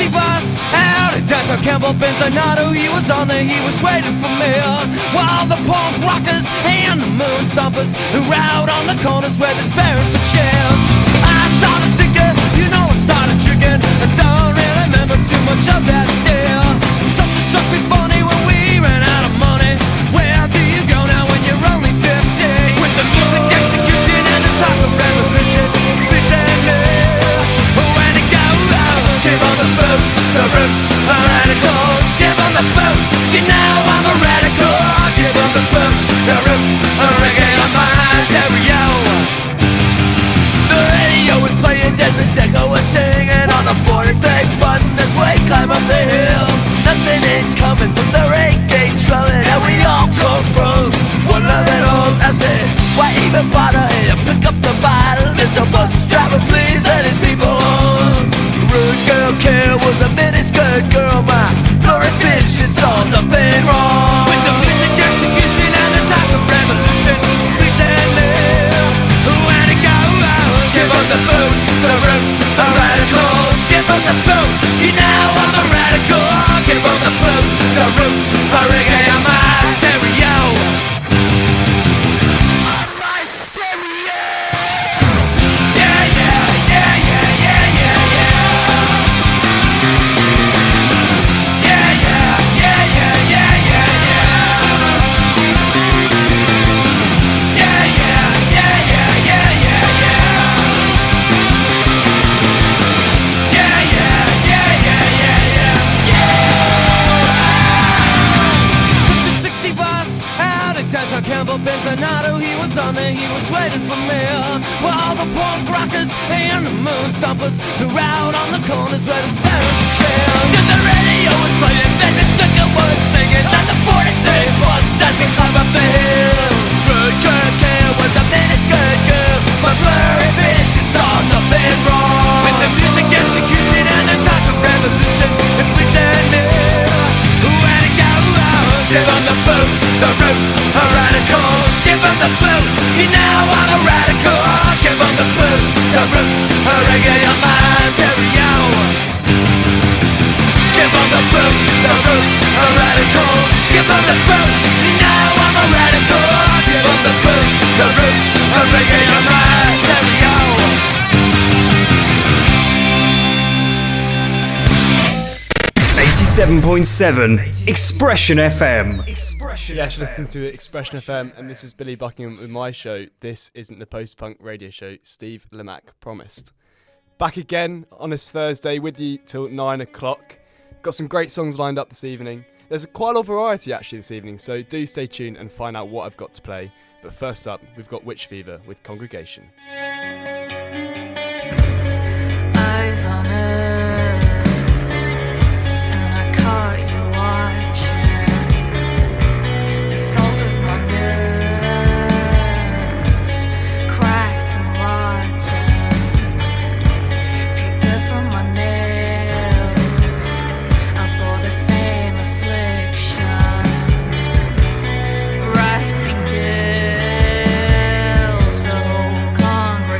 60 bus out at downtown Campbell Benzonado. He was on there, he was waiting for me. While the punk rockers and the moon stompers who were out on the corners where they're sparing for change. I started thinking, you know, I started drinking. I don't really remember too much of that day. Something struck me funny when we ran out of money. Where do you go now when you're only 15? With the music execution and the talk of revolution, pretend when to go. Give on the boot, the roots are radicals. Give on the boot, you know I'm a radical. Give on the boot, the roots are reggae on my stereo. The radio was playing, Desmond Deco was singing on the 43 bus as we climb up the hill. Nothing in common from the reggae drumming, and we all come from one of it all. I said, why even bother here? Pick up the bottle, Mr. Bus Driver, please let his people on. Rude girl care was a miniskirt girl, my blurry vision saw nothing wrong. With the music execution and the talk of revolution, pretending when to go. Give on the boot, the roots are radicals. Give on the boot, you know I'm a radical. Give on the boot, the roots are reggae on my stereo. On my stereo. Yeah, yeah, yeah, yeah, yeah, yeah, yeah. Yeah, yeah, yeah, yeah, yeah, yeah, yeah. Yeah, yeah, yeah, yeah, yeah, yeah, yeah. Yeah, yeah, yeah, yeah, yeah, yeah. Took the 60 bus out at downtown Campbell Benzonado. He was on there, he was waiting for me. While the punk rockers and the moon stompers who were out on the corners where the sparing for change. Cause the radio was playing, then the thicker was singing on the 43 bus as we climb up the hill. Rude girl care was a miniskirt girl. My blurry vision saw nothing wrong. With the music execution and the talk of revolution, and pretending where to go. Give on the boot, the roots are radicals. Give on the boot, you know I'm a radical. Give on the boot, the roots are reggae on my stereo. Give on the boot, the roots are radicals. Give on the boot, you know I'm a radical. Give on the boot, the roots are reggae on my stereo. 87.7 Expression FM. Yes, listen to Expression FM, and this is Billy Buckingham with my show. This isn't the post-punk radio show Steve Lemack promised. Back again on this Thursday with you till 9 o'clock. Got some great songs lined up this evening. There's quite a lot of variety actually this evening, so do stay tuned and find out what I've got to play. But first up, we've got Witch Fever with Congregation. I've unearthed and I caught you watching the salt of my nerves, cracked and rotten, picked up from my nails. I bore the same affliction, racked and guilt, the whole congregation.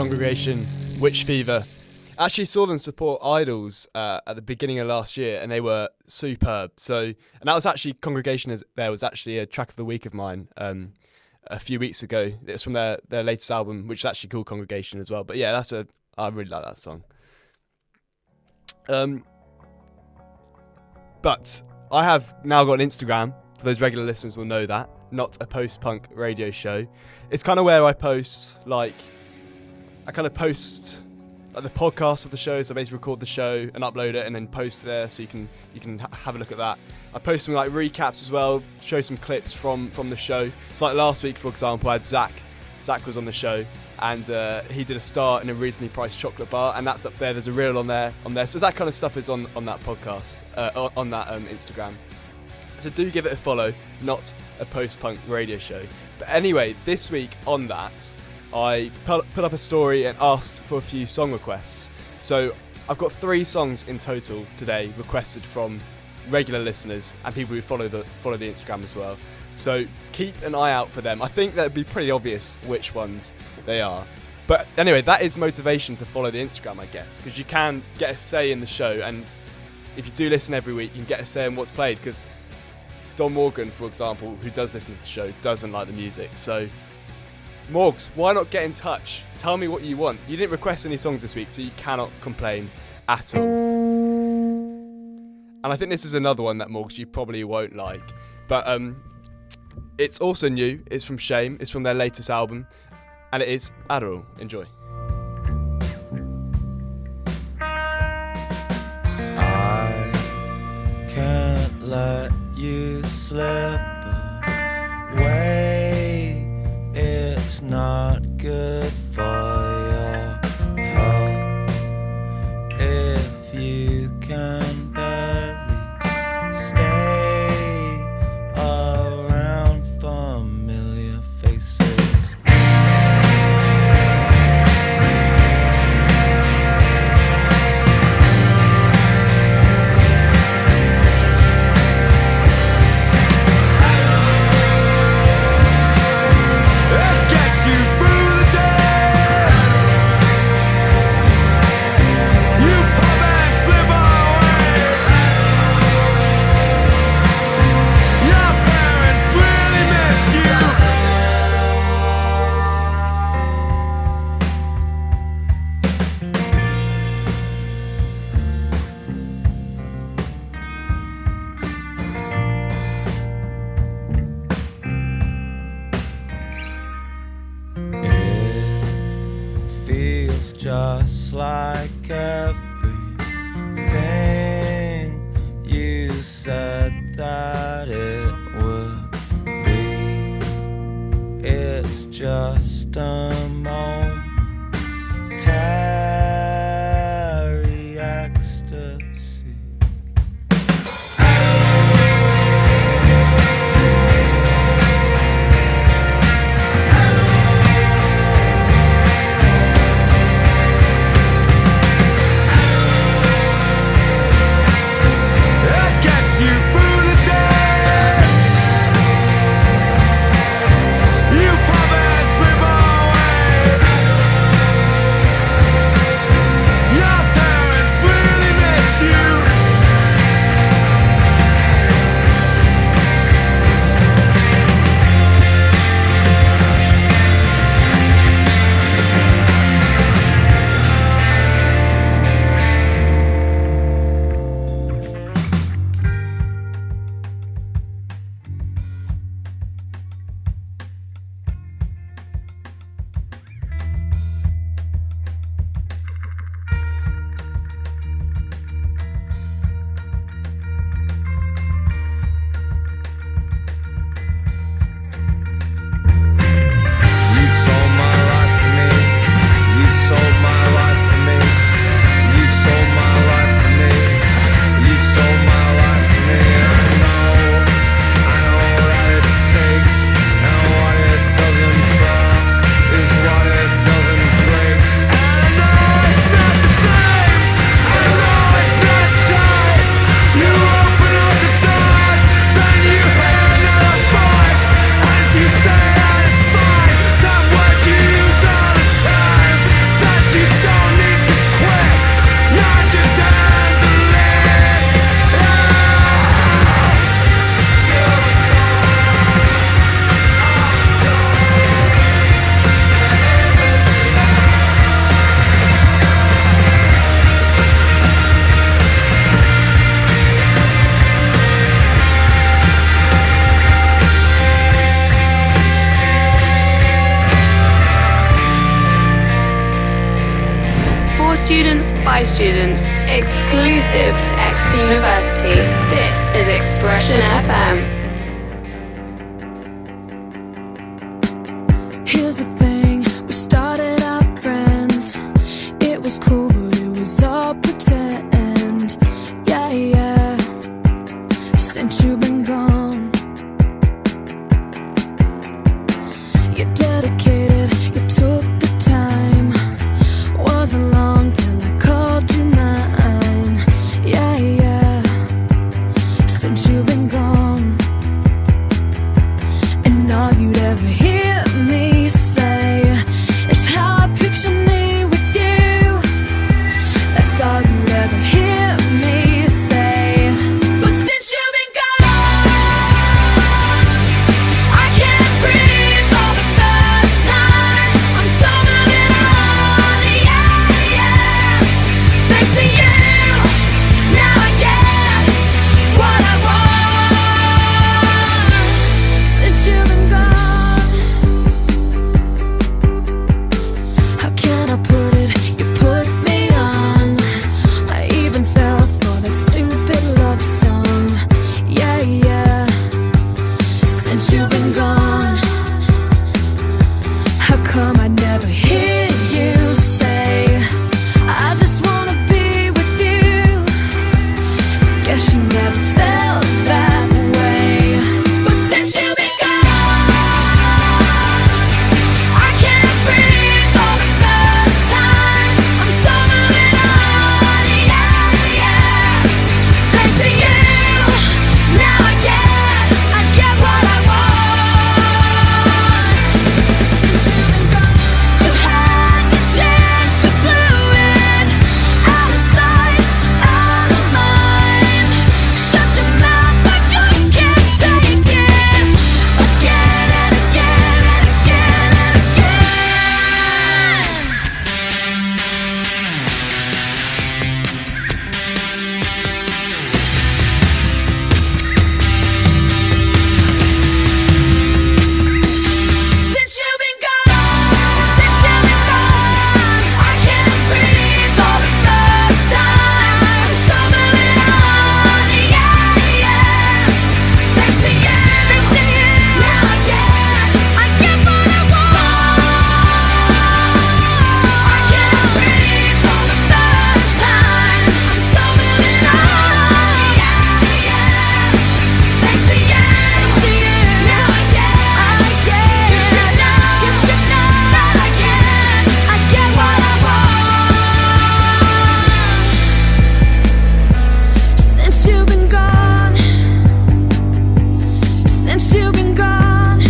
Congregation, Witch Fever. Actually saw them support Idols at the beginning of last year, and they were superb. And that was actually Congregation. There was actually a track of the week of mine a few weeks ago. It's from their latest album, which is actually called Congregation as well. But yeah, I really like that song. But I have now got an Instagram. For those regular listeners will know that. Not a post-punk radio show. It's kind of where I post, the podcast of the show. So I basically record the show and upload it and then post there, so you can have a look at that. I post some recaps as well, show some clips from the show. It's like last week, for example, I had Zach. Zach was on the show, and he did a star in a reasonably priced chocolate bar, and that's up there. There's a reel on there. So that kind of stuff is on that podcast, on that Instagram. So do give it a follow. Not a post-punk radio show. But anyway, this week on that, I put up a story and asked for a few song requests. So I've got 3 songs in total today requested from regular listeners and people who follow the Instagram as well. So keep an eye out for them. I think that'd be pretty obvious which ones they are. But anyway, that is motivation to follow the Instagram, I guess, because you can get a say in the show, and if you do listen every week, you can get a say in what's played, because Don Morgan, for example, who does listen to the show, doesn't like the music. So Morgs, why not get in touch? Tell me what you want. You didn't request any songs this week, so you cannot complain at all. And I think this is another one that, Morgs, you probably won't like. But it's also new. It's from Shame. It's from their latest album. And it is Adderall. Enjoy. I can't let you slip away. It's not good for your health if you can barely stay around familiar faces. It gets you through the day. You pop and slip away. Your parents really miss you. It feels just like everything you said that it would be. It's just a momentary ecstasy. It gets you through the day. You pop and slip away. For students, by students, exclusive to X University. This is Expression FM. Here's the thing, we started out friends. It was cool, but it was all pretend. Yeah, yeah. Since you've been gone, you're dedicated, you took the time. Wasn't long till I called you mine. Yeah, yeah. Since you've been gone, and all you'd ever hear me say is how I picture me with you. That's all you'd ever hear me say. But since you've been gone, I can't breathe for the first time. I'm so moving on, yeah, yeah. Thanks to you, now I get what I want. Since you've been gone, how can I put it? You put me on. I even fell for that stupid love song. Yeah, yeah. Since you've been gone, how come I never hear you say, I just wanna be with you? Guess you never felt that way. But since you've been gone, I can't breathe for the first time. I'm so moving on, yeah, yeah. Thanks to you, now I get what I want. Since you've been gone, you had your chance, you blew it. Out of sight, out of mind. Shut your mouth, I just can't take it. Again and again and again and again. Since you've been gone, I can't breathe for the first time. I'm so moving on, yeah, yeah. Thanks to you, now I get what I want. I can't breathe for the first time. I'm so moving on, yeah, yeah. Thanks to you, now I get. You should know that I get what I want. Since you've been gone, since you've been gone,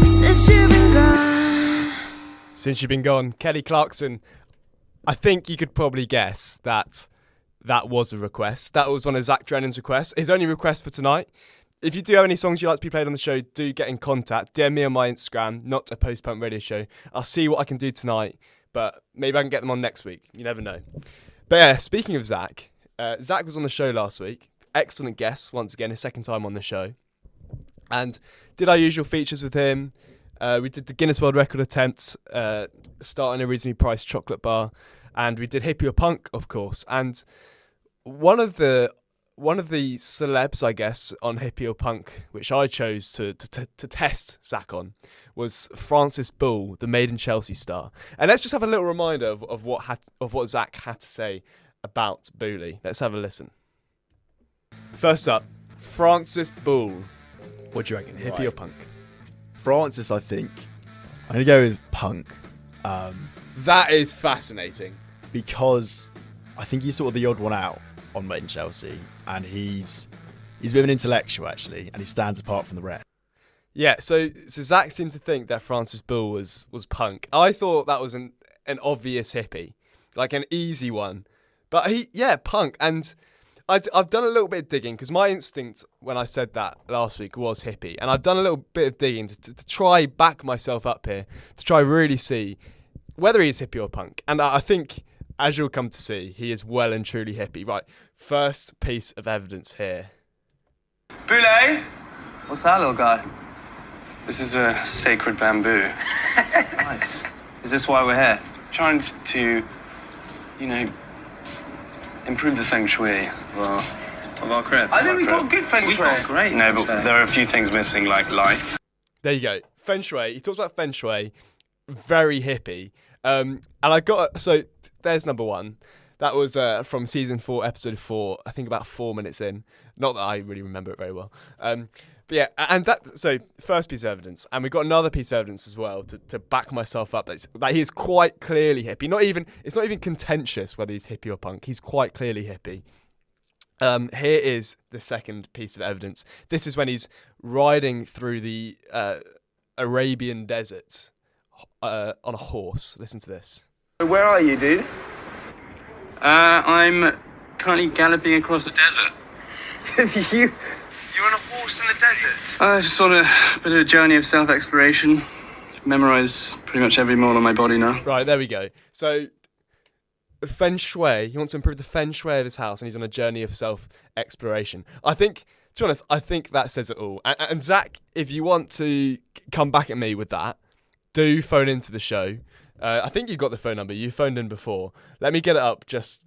since you've been gone. Since You've Been Gone, Kelly Clarkson. I think you could probably guess that that was a request. That was one of Zach Drennan's requests. His only request for tonight. If you do have any songs you'd like to be played on the show, do get in contact. DM me on my Instagram, not a post-punk radio show. I'll see what I can do tonight, but maybe I can get them on next week. You never know. But yeah, speaking of Zach, Zach was on the show last week. Excellent guest, once again, his second time on the show. And did our usual features with him. We did the Guinness World Record attempts, starting a reasonably priced chocolate bar. And we did Hippie or Punk, of course. And one of the celebs, I guess, on Hippie or Punk, which I chose to test Zach on, was Francis Boulle, the Made in Chelsea star. And let's just have a little reminder of what Zach had to say about Boulle. Let's have a listen. First up, Francis Boulle. What do you reckon, Hippie or Punk? Francis, I think. I'm going to go with punk. That is fascinating. Because I think he's sort of the odd one out on Made in Chelsea. And he's a bit of an intellectual, actually. And he stands apart from the rest. Yeah, so Zach seemed to think that Francis Boulle was punk. I thought that was an obvious hippie. Like an easy one. But punk. And I've done a little bit of digging because my instinct when I said that last week was hippie, and I've done a little bit of digging to try back myself up here to try really see whether he's hippie or punk. And I think, as you'll come to see, he is well and truly hippie. Right, first piece of evidence here. Boulle? What's that, little guy? This is a sacred bamboo. Nice. Is this why we're here? trying to, improve the feng shui of our crib. I think we've got good feng shui. We've got great. No, but there are a few things missing, like life. There you go. Feng shui. He talks about feng shui. Very hippie. And I got... So, there's number one. That was from season 4, episode 4, I think about 4 minutes in. Not that I really remember it very well. But yeah, and that... So, first piece of evidence. And we got another piece of evidence as well to back myself up. That he is quite clearly hippie. It's not even contentious whether he's hippie or punk. He's quite clearly hippie. Here is the second piece of evidence. This is when he's riding through the Arabian desert on a horse. Listen to this. Where are you, dude? I'm currently galloping across the desert. You're on a horse in the desert? Just on a bit of a journey of self-exploration. Memorise pretty much every mole on my body now. Right, there we go. So, feng shui, he wants to improve the feng shui of his house, and he's on a journey of self-exploration. I think, to be honest, I think that says it all. And Zach, if you want to come back at me with that, do phone into the show. I think you've got the phone number. You phoned in before. Let me get it up just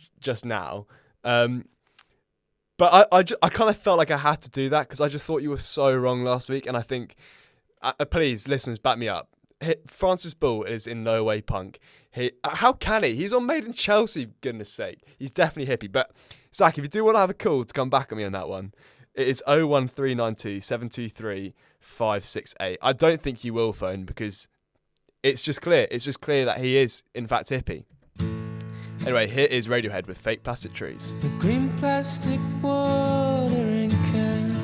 now. But I kind of felt like I had to do that because I just thought you were so wrong last week. And I think, please, listeners, back me up. Francis Boulle is in no way punk. How can he? He's on Made in Chelsea, goodness sake. He's definitely hippie. But, Zach, if you do want to have a call to come back at me on that one, it is 01392 723 568. I don't think you will phone because it's just clear. It's just clear that he is, in fact, hippie. Anyway, here is Radiohead with Fake Plastic Trees. The green plastic watering can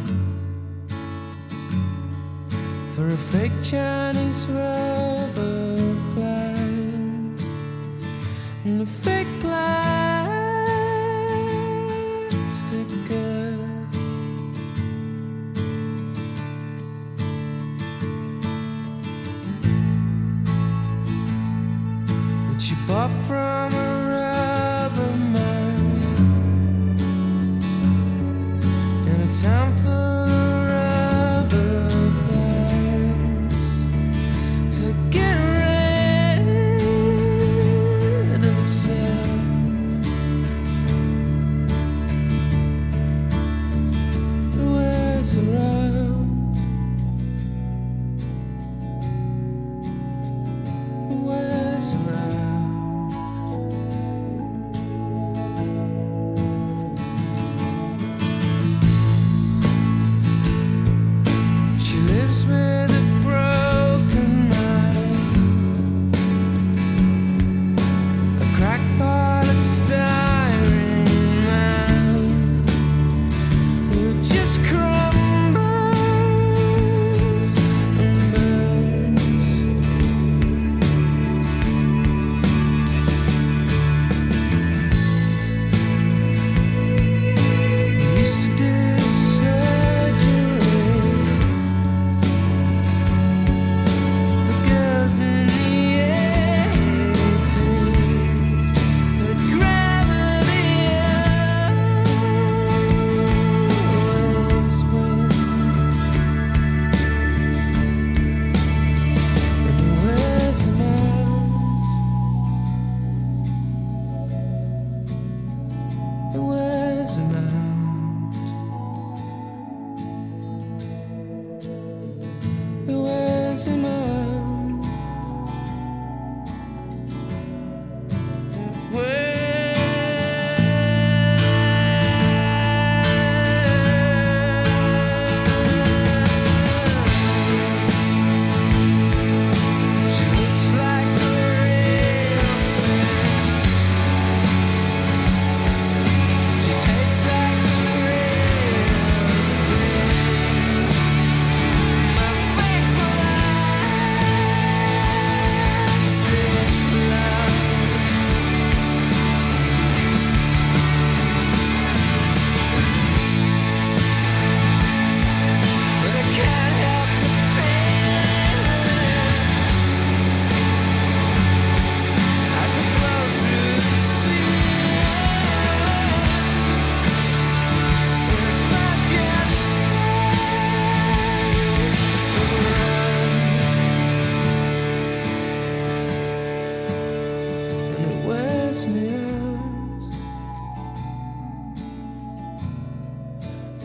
for a fake Chinese rubber plant and a fake plastic girl. That she bought from a rubber man in a town full of rubber plants to get rid of itself. It wears around. It wears around. She lives with a broken mind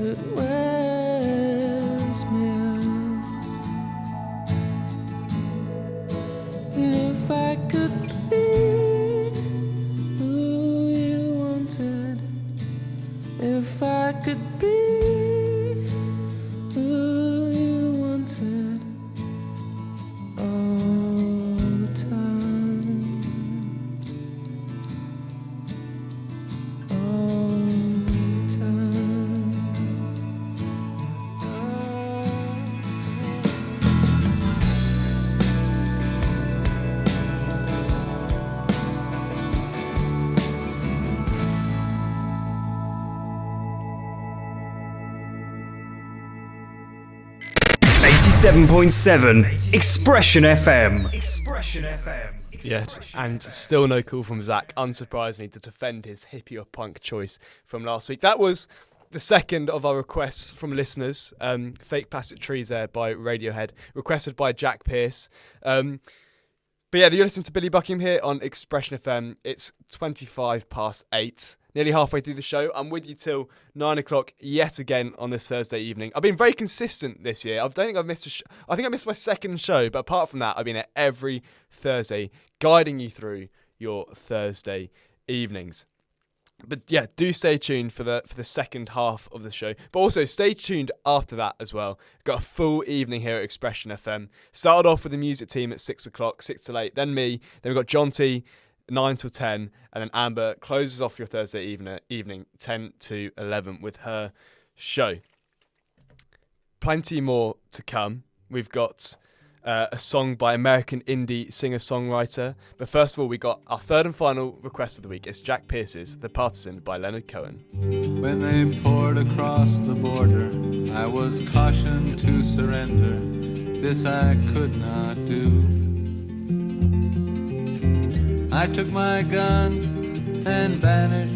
that wears me out. And if I could be who you wanted, if I could be who you wanted all the time, all the time. 87.7 Expression FM. Expression FM. Yes, and still no call from Zach, unsurprisingly, to defend his hippie or punk choice from last week. That was the second of our requests from listeners. Fake Plastic Trees there by Radiohead, requested by Jack Pierce. But yeah, you're listening to Billy Buckingham here on Expression FM. It's 8:25, nearly halfway through the show. I'm with you till 9 o'clock yet again on this Thursday evening. I've been very consistent this year. I don't think I've missed I think I missed my second show, but apart from that, I've been at every Thursday, guiding you through your Thursday evenings. But yeah, do stay tuned for the second half of the show. But also stay tuned after that as well. Got a full evening here at Expression FM. Started off with the music team at 6 o'clock, 6 till 8. Then me. Then we've got John T, 9 till 10. And then Amber closes off your Thursday evening 10 to 11 with her show. Plenty more to come. We've got a song by American indie singer-songwriter. But first of all, we got our third and final request of the week. It's Jack Pierce's The Partisan by Leonard Cohen. When they poured across the border, I was cautioned to surrender. This I could not do. I took my gun and vanished.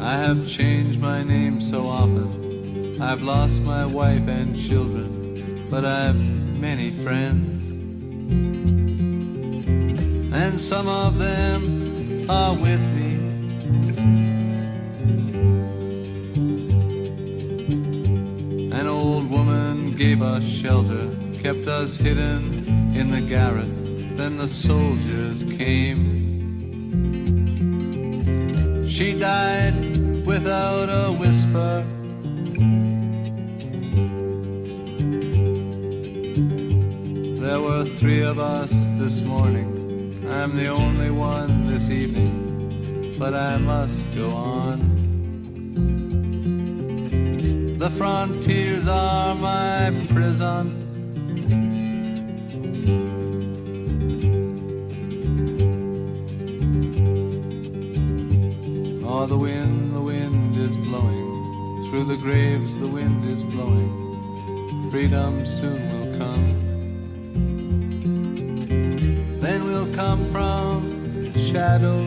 I have changed my name so often. I've lost my wife and children, but I've many friends, and some of them are with me. An old woman gave us shelter, kept us hidden in the garret. Then the soldiers came. She died without a whisper. There were 3 of us this morning. I'm the only one this evening, but I must go on. The frontiers are my prison. Oh, the wind is blowing. Through the graves the wind is blowing. Freedom soon will come. Then we'll come from shadow.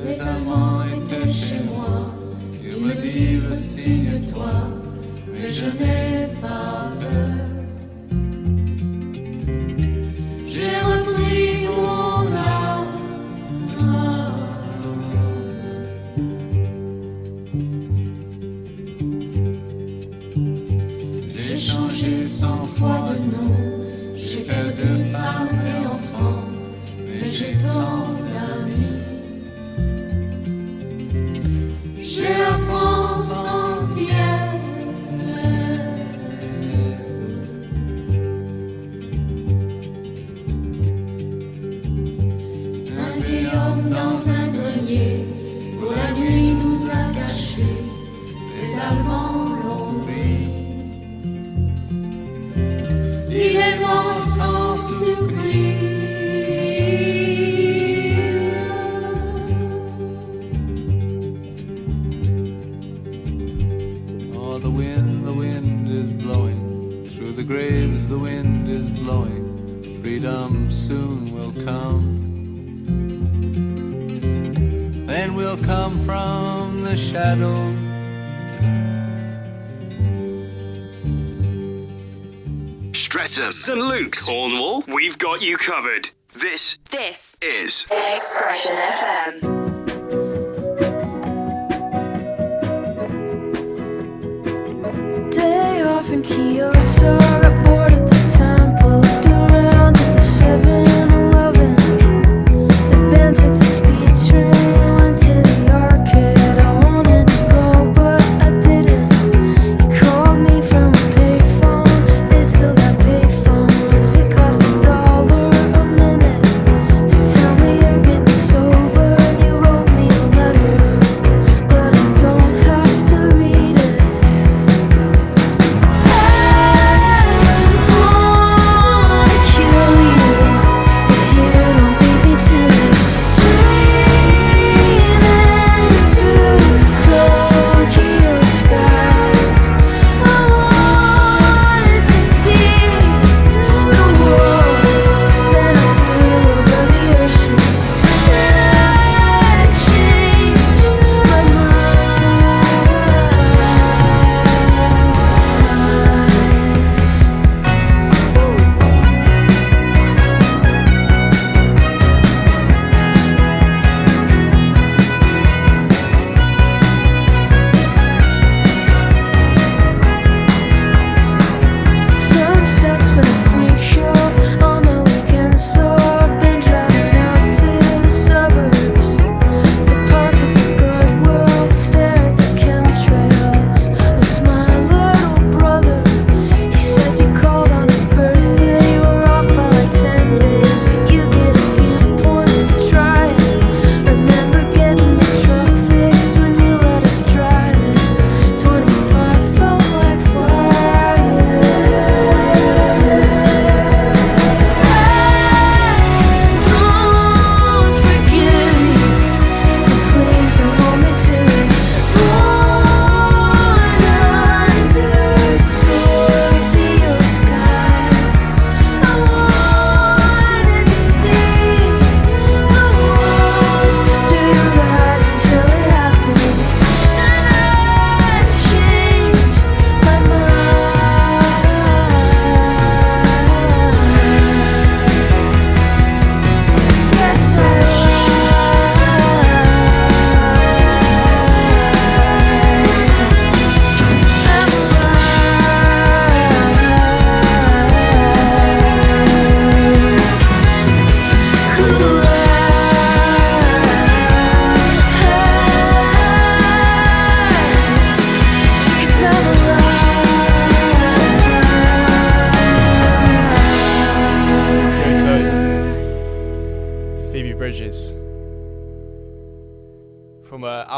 Les Allemands étaient chez moi. Ils me dirent signe-toi, mais je n'ai pas peur. J'ai repris mon âme. J'ai changé 100 fois de nom. J'ai perdu femme et enfants, mais j'ai tant d'amis. J'ai la France entière. Un vieil homme dans un grenier, pour la nuit nous a cachés. Les Allemands l'ont pris. Il est mort sans surprise. Oh, the wind is blowing. Through the graves the wind is blowing. Freedom soon will come. Then we'll come from the shadow. Chatham, St Luke's, Cornwall, we've got you covered. This is Expression FM. Day off in Kyoto, got bored at the temple, looked around at the 7-Eleven. The band took the speed train, went to the arcade. I wanted to go, but I didn't. You called me from a payphone, they still got payphones. It cost $1 a minute to tell me you're getting sober, and you wrote me a letter, but I don't have to read it.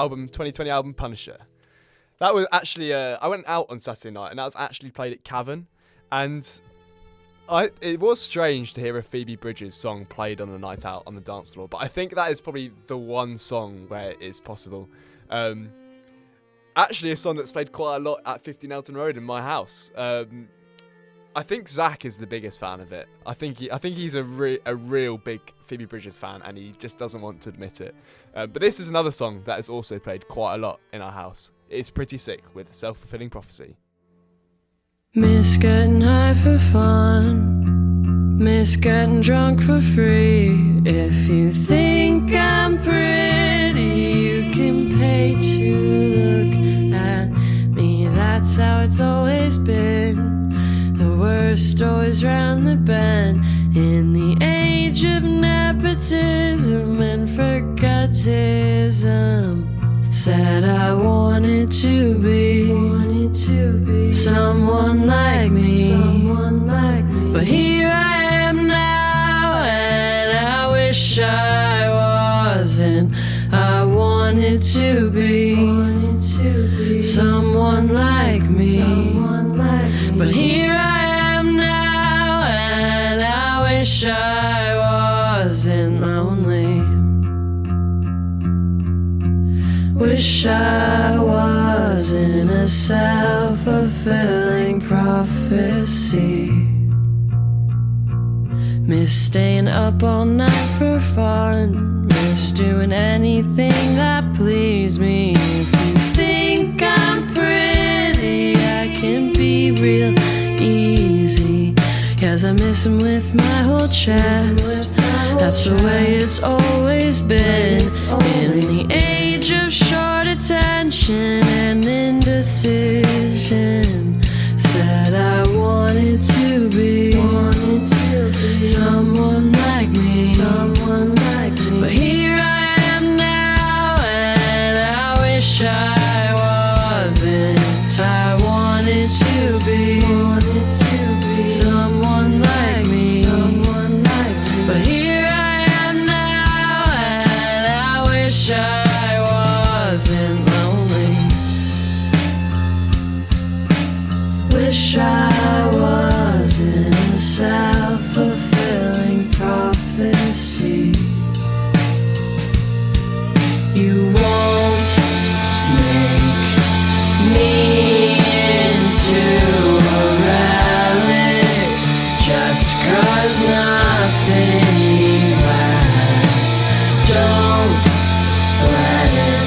From 2020 album Punisher. That was actually I went out on Saturday night and that was actually played at Cavern, and it was strange to hear a Phoebe Bridgers song played on a night out on the dance floor, but I think that is probably the one song where it is possible. Actually a song that's played quite a lot at 15 Elton Road in my house. I think Zach is the biggest fan of it. I think he's a real big Phoebe Bridgers fan, and he just doesn't want to admit it. But this is another song that is also played quite a lot in our house. It's Pretty Sick with Self-Fulfilling Prophecy. Miss getting high for fun, miss getting drunk for free. If you think I'm pretty, you can pay to look at me. That's how it's always been. The worst always round the bend. In the age of nepotism and forgotism, said I wanted to be someone like me. But here I am now, and I wish I wasn't. I wanted to be someone like me. But here I am now, and I wish I wasn't lonely. Wish I wasn't a self-fulfilling prophecy. Miss staying up all night for fun, miss doing anything that pleased me. If you think I'm pretty, I can be real easy. Yeah, 'cause I miss him with my whole chest. That's the way it's always been. In the age of short attention and indecision, said I wanted to be someone like me. But here I am now, and I wish I wasn't. I wanted to be someone like me. But here I am now, and I wish I wasn't lonely. Wish I wasn't a self-fulfilling prophecy. You won't make me into a relic just 'cause nothing lasts. Don't let it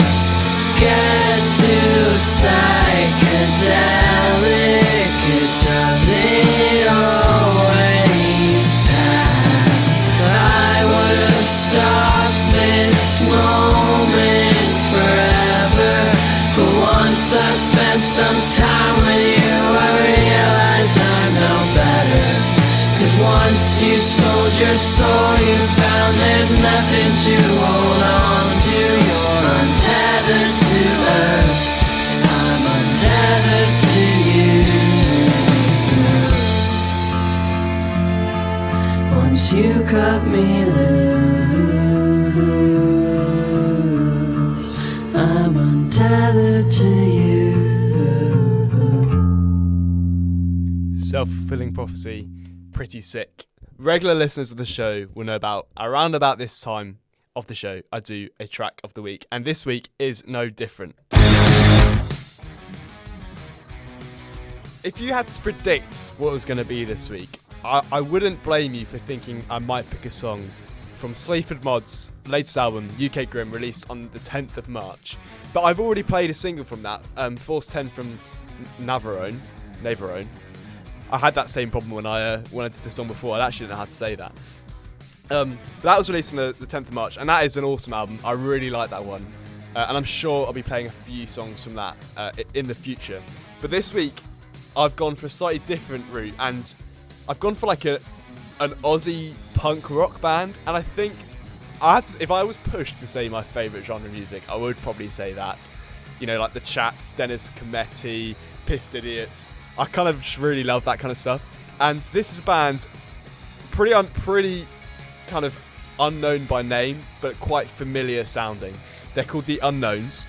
get too psychedelic. It doesn't always pass. I would have stopped this moment forever, but once I spent some time with you, I realized I'm no better. 'Cause once you sold your soul, you found there's nothing to hold on to. You're untethered to earth, I'm untethered to you. Once you cut me loose, I'm untethered to you. Self-fulfilling prophecy, pretty sick. Regular listeners of the show will know around about this time of the show, I do a track of the week, and this week is no different. If you had to predict what was going to be this week, I wouldn't blame you for thinking I might pick a song from Sleaford Mod's latest album, UK Grim, released on the 10th of March. But I've already played a single from that, Force 10 from Navarone. I had that same problem when I did the song before. I actually didn't know how to say that. But that was released on the 10th of March, and that is an awesome album. I really like that one. And I'm sure I'll be playing a few songs from that in the future. But this week, I've gone for a slightly different route, and I've gone for like an Aussie punk rock band. And I think if I was pushed to say my favourite genre of music, I would probably say that. You know, like the Chats, Dennis Cometti, Pissed Idiots. I kind of just really love that kind of stuff. And this is a band pretty kind of unknown by name, but quite familiar sounding. They're called The Unknowns.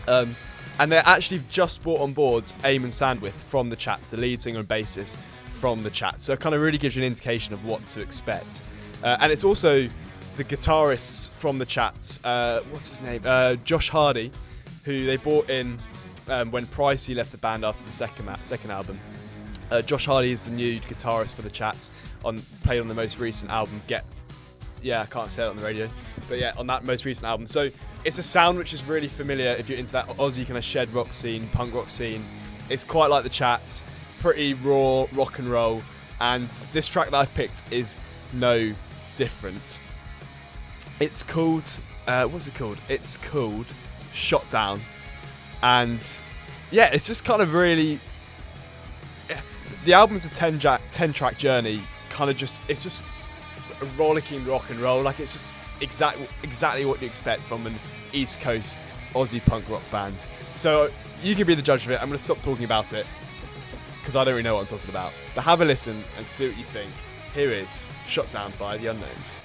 And they're actually just brought on board Eamon Sandwith from the Chats, the lead singer and bassist from the Chats. So it kind of really gives you an indication of what to expect. And it's also the guitarists from the Chats, what's his name? Josh Hardy, who they brought in when Pricey left the band after the second album. Josh Hardy is the new guitarist for the Chats, played on the most recent album, I can't say it on the radio, but yeah, on that most recent album. So it's a sound which is really familiar if you're into that Aussie kind of shed rock scene, punk rock scene. It's quite like the Chats, pretty raw rock and roll, and this track that I've picked is no different. It's called, what's it called? It's called Shot Down, and yeah, it's just kind of really, the album's a 10-track journey, kind of just, it's just a rollicking rock and roll, like it's just exactly what you expect from an East Coast Aussie punk rock band. So you can be the judge of it. I'm going to stop talking about it because I don't really know what I'm talking about, but have a listen and see what you think. Here is Shot Down by The Unknowns.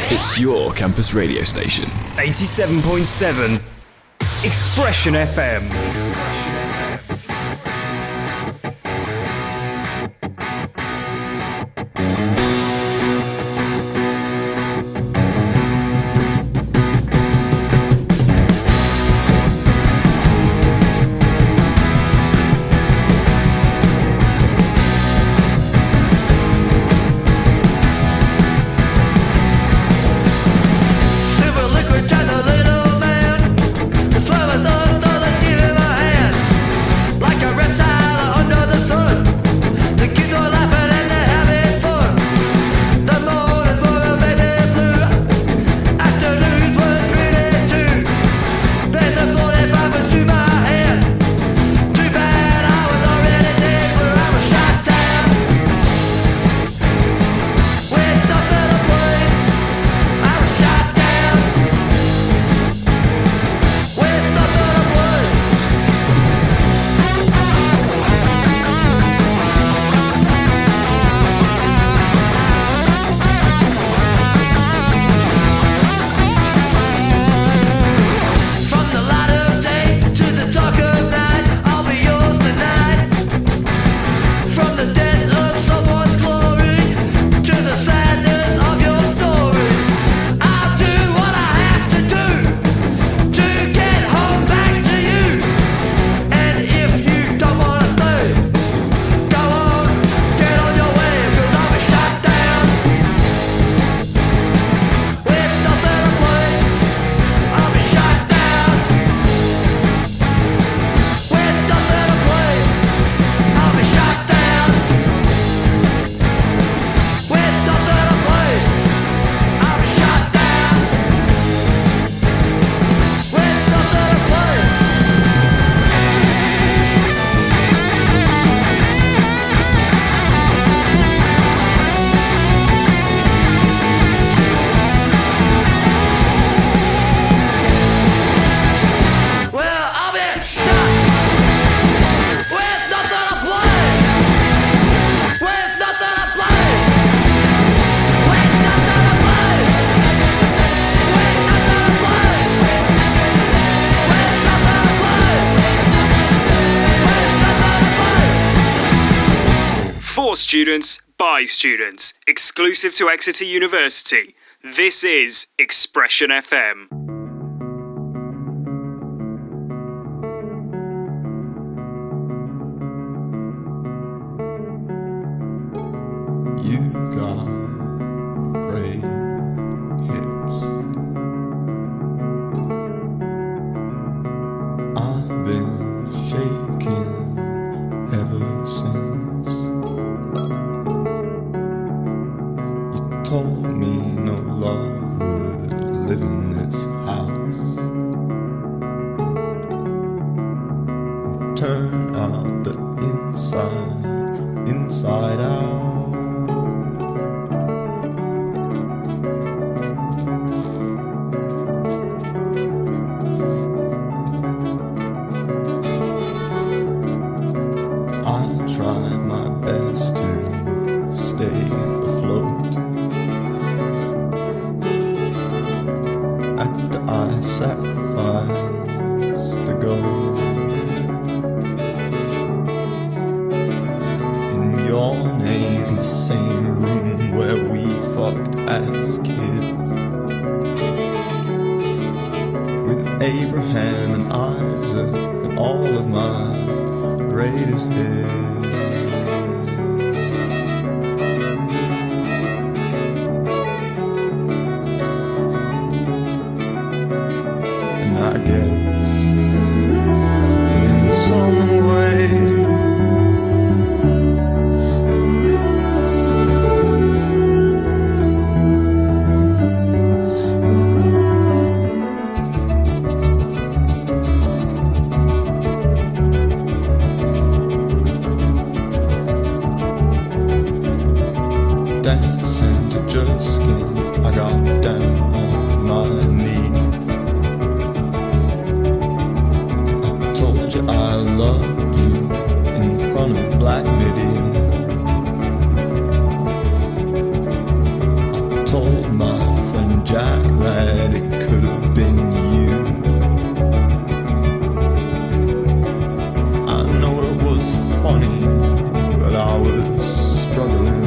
It's your campus radio station. 87.7 Expression FM. Silver liquid, just a little man. The swell is all, give him a hand. students by students, exclusive to Exeter University. This is Expression FM. You've got great hips. I've been shaking ever since you told me no love would live in this house. Turn out the inside out. Tried my best to stay afloat after I sacrificed the gold in your name, in the same room where we fucked as kids, with Abraham and Isaac and all of my greatest hits. And I guess in some way dancing to just skin, I got down on my knees. I told you I loved you in front of Black Midi. I told my friend Jack that it could have been you. I know it was funny, but I was struggling.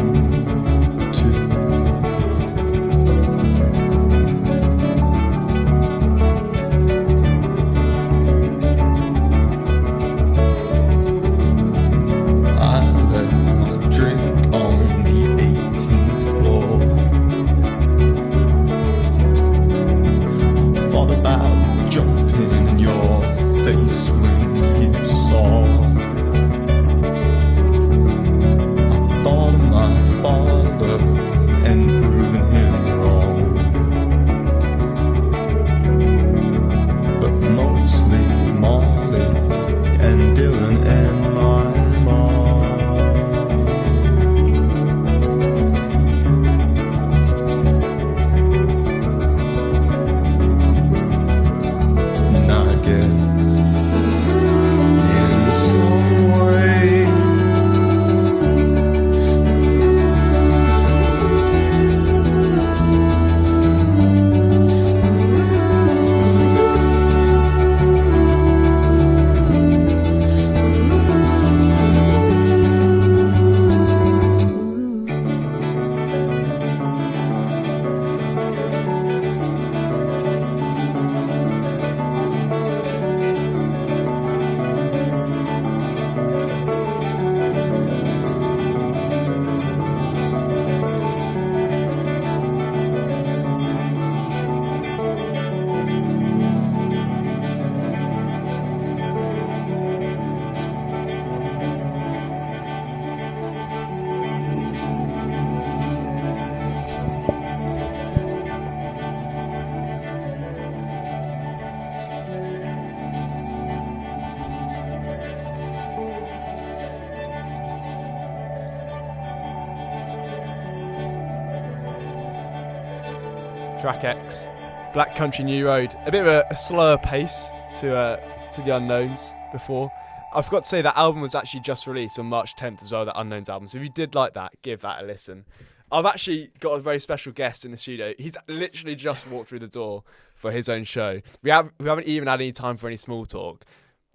Track X, Black Country New Road. A bit of a slower pace to the Unknowns before. I forgot to say that album was actually just released on March 10th as well, that Unknowns album. So if you did like that, give that a listen. I've actually got a very special guest in the studio. He's literally just walked through the door for his own show. We haven't even had any time for any small talk.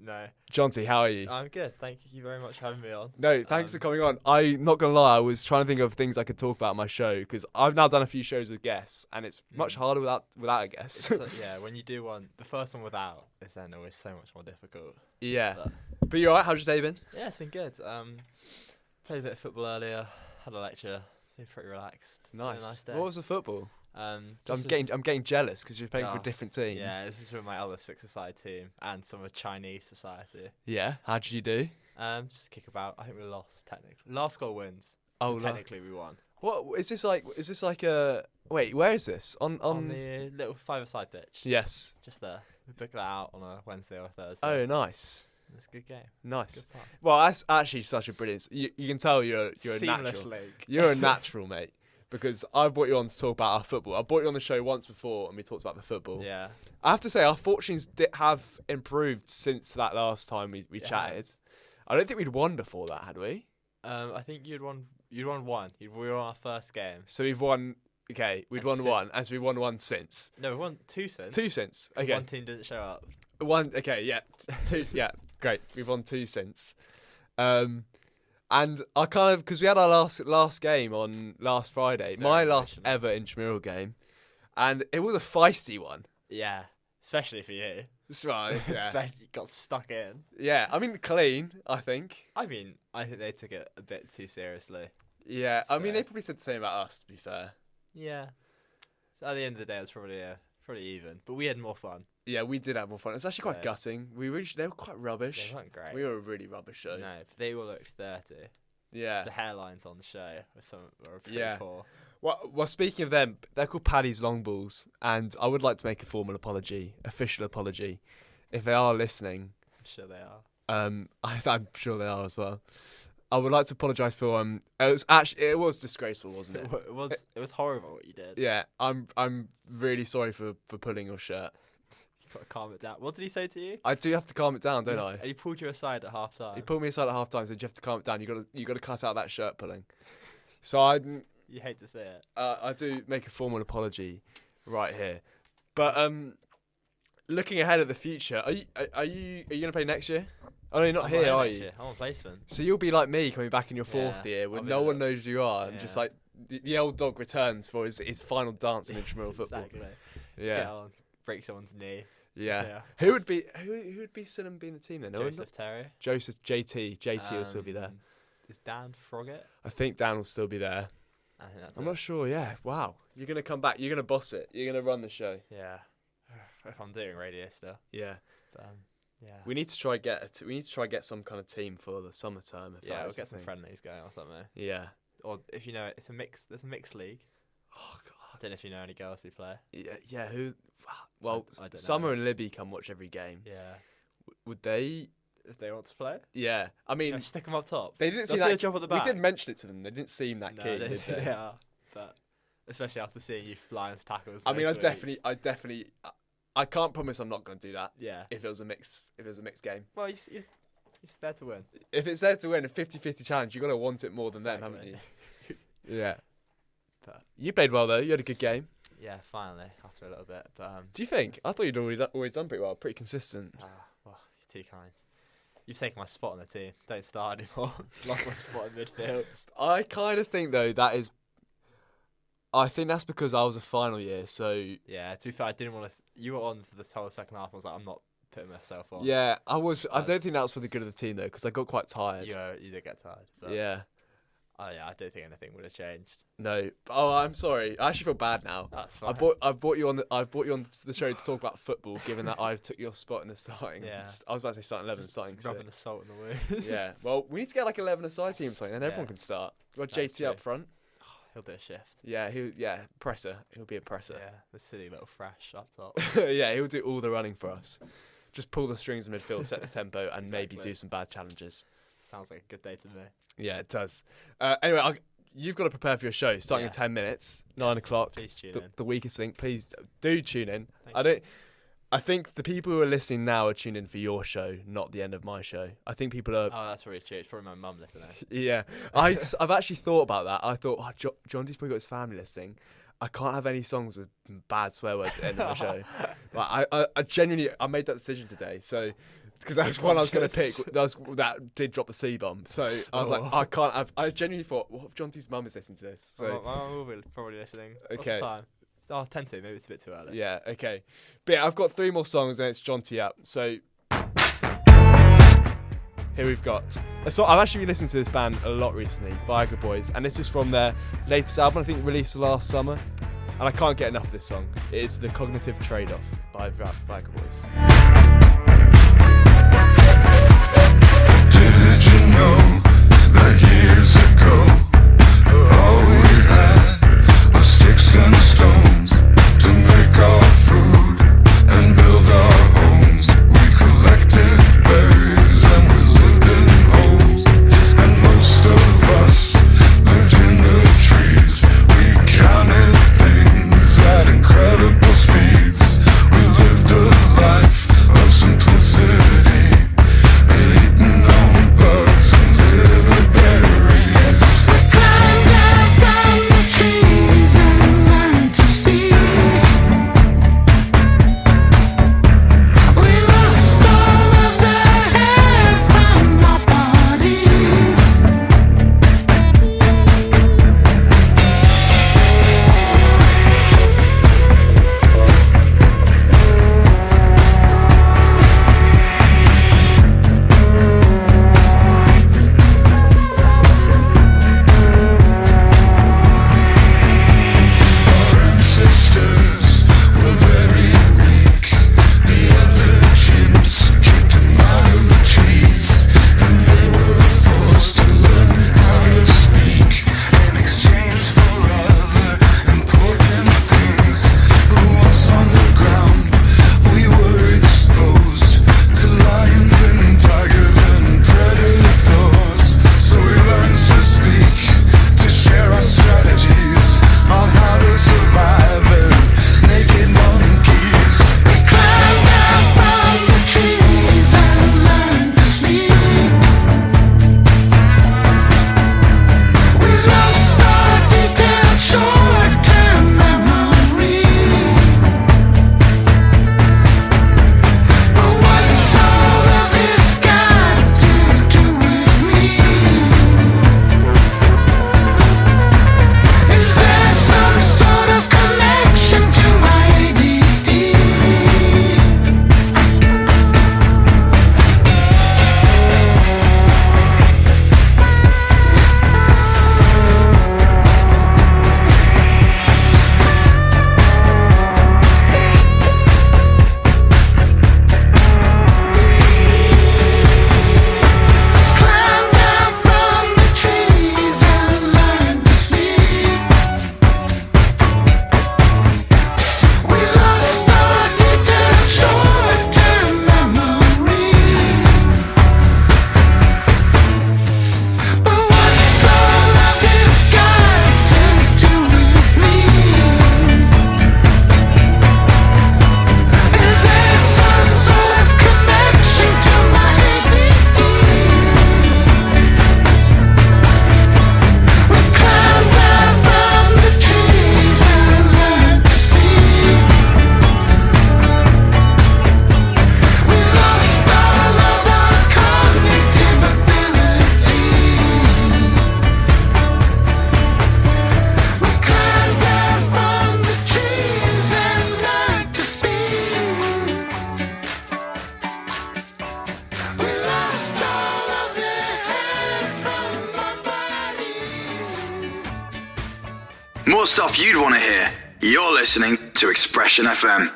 No. Jonty, how are you? I'm good. Thank you very much for having me on. No, thanks for coming on. I'm not going to lie, I was trying to think of things I could talk about on my show, because I've now done a few shows with guests, and it's much harder without a guest. Yeah, when you do one, the first one without is then always so much more difficult. Yeah. But you're alright? How's your day been? Yeah, it's been good. Played a bit of football earlier, had a lecture, been pretty relaxed. It's been a nice day. What was the football? I'm Just getting jealous because you're playing for a Oh, different team. Yeah, this is with my other Six Society team and some of Chinese society. Yeah. How did you do? Just kick about. I think we lost technically. Last goal wins. Oh, So technically we won. What is this like? Is this like a wait? Where is this on? On the little five-a-side pitch. Yes. Just there. We booked that out on a Wednesday or Thursday. Oh, nice. It's a good game. Nice. Good fun. Well, that's actually such a brilliant. You can tell you're a Seamless natural. link. You're a natural, mate. Because I brought you on to talk about our football. I brought you on the show once before, and we talked about the football. Yeah. I have to say, our fortunes have improved since that last time we chatted. I don't think we'd won before that, had we? I think you'd won one. We were on our first game. So we've won. Okay, we'd won one, and so we've won one since. No, we won two since. Two since. Okay. One team didn't show up. One. Okay. Yeah. Two. Yeah. Great. We've won two since. And I kind of, because we had our last game on last Friday, my last ever intramural game, and it was a feisty one. Yeah, especially for you. That's right. Yeah. Especially you got stuck in. Yeah, I mean clean. I think. I think they took it a bit too seriously. Yeah, I mean So- they probably said the same about us. To be fair. Yeah. So at the end of the day, it was probably even, but we had more fun. Yeah, we did have more fun. It's actually quite Yeah. gutting. They were quite rubbish. They weren't great. We were a really rubbish show. No, but they all looked dirty. Yeah. The hairlines on the show were pretty Yeah. poor. Well, speaking of them, they're called Paddy's Long Balls, and I would like to make a formal apology, official apology, if they are listening. I'm sure they are. I'm sure they are as well. I would like to apologise for it was disgraceful, wasn't it? It was horrible what you did. Yeah, I'm really sorry for pulling your shirt. You got to calm it down. What did he say to you? I do have to calm it down, don't I? And he pulled you aside at half time. He pulled me aside at half time and said you have to calm it down. You got to cut out that shirt pulling. So You hate to say it. I do make a formal apology right here. But looking ahead at the future, are you gonna play next year? Oh, no, you're not here, are you? I'm on placement. So you'll be like me, coming back in your fourth year, when I'll be no one knows who you are, and Yeah. just like the old dog returns for his final dance in intramural football. Exactly. Yeah, Get on, break someone's knee. yeah. Yeah. Who would be still in being the team then? No one? Joseph Terry. Joseph, JT will still be there. Is Dan Froggett? I think Dan will still be there. I think that's I'm it. not sure. Yeah. Wow. You're gonna come back. You're gonna boss it. You're gonna run the show. Yeah. If I'm doing radio still. Yeah. But, yeah. We need to try get some kind of team for the summer term. If Yeah, we'll that's the get some thing. friendlies going or something. Yeah. Or if you know, there's a mixed league. Oh I god. don't know if you know any girls who play. Yeah. Yeah. Who? Well, I don't Summer know. and Libby come watch every game. Yeah. Would they? If they want to play, Yeah. I mean, stick them up top. they didn't They'll seem do a that. job at the We back. did mention it to them. They didn't seem that No, keen, they, did they? they are. But especially after seeing you fly into tackles. I mean, most of the week. I can't promise I'm not going to do that. Yeah. If it was a mixed game. Well, you're there to win. If it's there to win a 50-50 challenge, you've got to want it more than them, haven't you? Exactly. Yeah. But You played well though. You had a good game. yeah, finally after a little bit. But Do you think? I thought you'd always done pretty well, pretty consistent. well, you're too kind. You've taken my spot on the team. Don't start anymore. Lost my spot in midfield. I kind of think though I think that's because I was a final year, so Yeah, to be fair, I didn't want to. You were on for this whole second half. I was like, I'm not putting myself on. yeah, I was. I don't That's- think that was for the good of the team though, because I got quite tired. You did get tired. But Yeah. Oh yeah, I don't think anything would have changed. No. Oh, I'm sorry. I actually feel bad now. That's I fine. brought you on the show to talk about football, given that I've took your spot in the starting. Yeah. I was about to say starting 11, starting Rubbing the 6. salt in the wound. Yeah. Well, we need to get like 11 aside team or something, then everyone Yeah. can start. We've got That's JT up true. front. He'll do a shift. Yeah. Presser. He'll be a presser. Yeah, the silly little fresh up top. Yeah. He'll do all the running for us. Just pull the strings in midfield, set the tempo, and maybe Exactly. do some bad challenges. Sounds like a good day to me. Yeah, it does. Anyway, you've got to prepare for your show starting in Yeah. 10 minutes, 9 o'clock. Please tune the, in. the weakest link. Please do tune in. Thank I think the people who are listening now are tuning in for your show, not the end of my show. I think people are. Oh, that's really true. It's probably my mum listening. Yeah, I've actually thought about that. I thought, John D's probably got his family listening. I can't have any songs with bad swear words at the end of the show. Like, I genuinely made that decision today. So. Because that was one I was going to pick. That did drop the C-bomb. So I was like, I can't have... I genuinely thought, what if Jonty's mum is listening to this? So, my mum will be probably listening. Okay. What's the time? 10 to. Maybe it's a bit too early. Yeah, okay. But yeah, I've got 3 more songs and it's Jonty up. So here we've got... So I've actually been listening to this band a lot recently, Viagra Boys. And this is from their latest album, I think released last summer. And I can't get enough of this song. It is The Cognitive Trade-Off by Viagra Boys. Did you know that years ago all we had was sticks and stones to make our food and build our homes? We collected berries and we lived in holes, and most of us lived in the trees. We counted things at incredible speeds. We lived a life of simplicity. More stuff you'd want to hear. You're listening to Expression FM.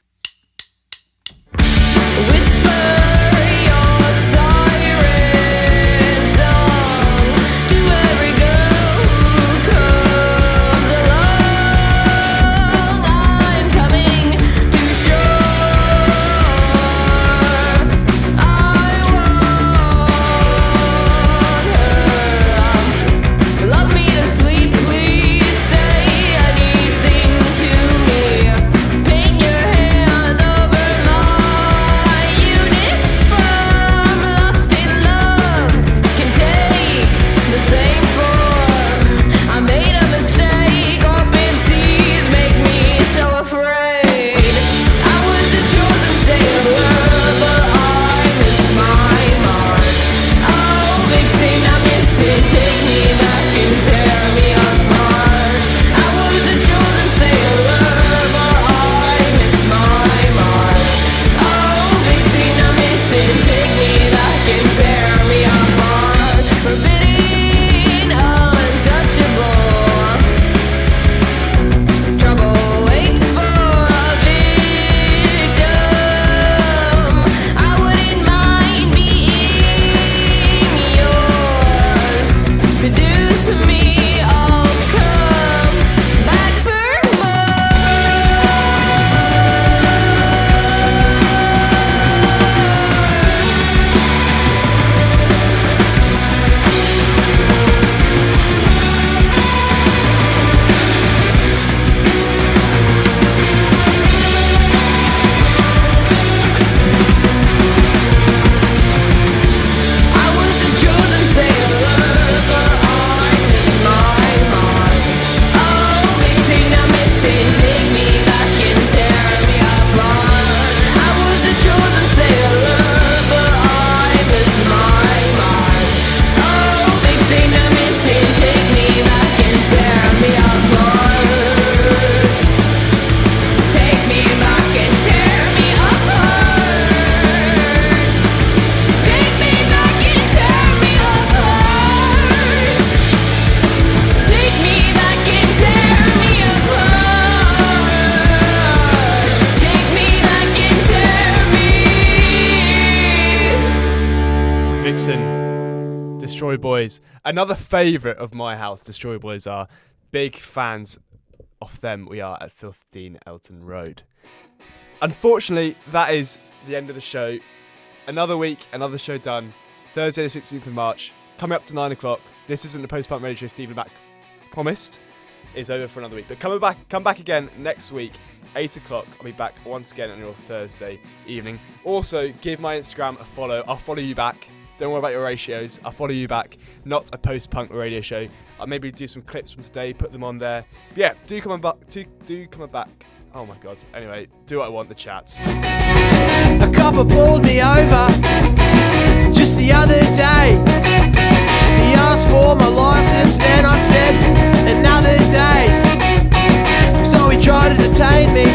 Paint your hair Destroy Boys. Another favourite of my house, Destroy Boys are. Big fans of them we are at 15 Elton Road. Unfortunately, that is the end of the show. Another week, another show done. Thursday the 16th of March, coming up to 9 o'clock. This isn't the Post-Punk Radio Show Steve Lemack promised. It's over for another week. But come back again next week, 8 o'clock. I'll be back once again on your Thursday evening. Also, give my Instagram a follow. I'll follow you back. Don't worry about your ratios. I'll follow you back. Not a post-punk radio show. I'll maybe do some clips from today, put them on there. But yeah, do come back. Do come back. Oh my God. Anyway, do what I want, the chats. A copper pulled me over just the other day. He asked for my license, then I said another day. So he tried to detain me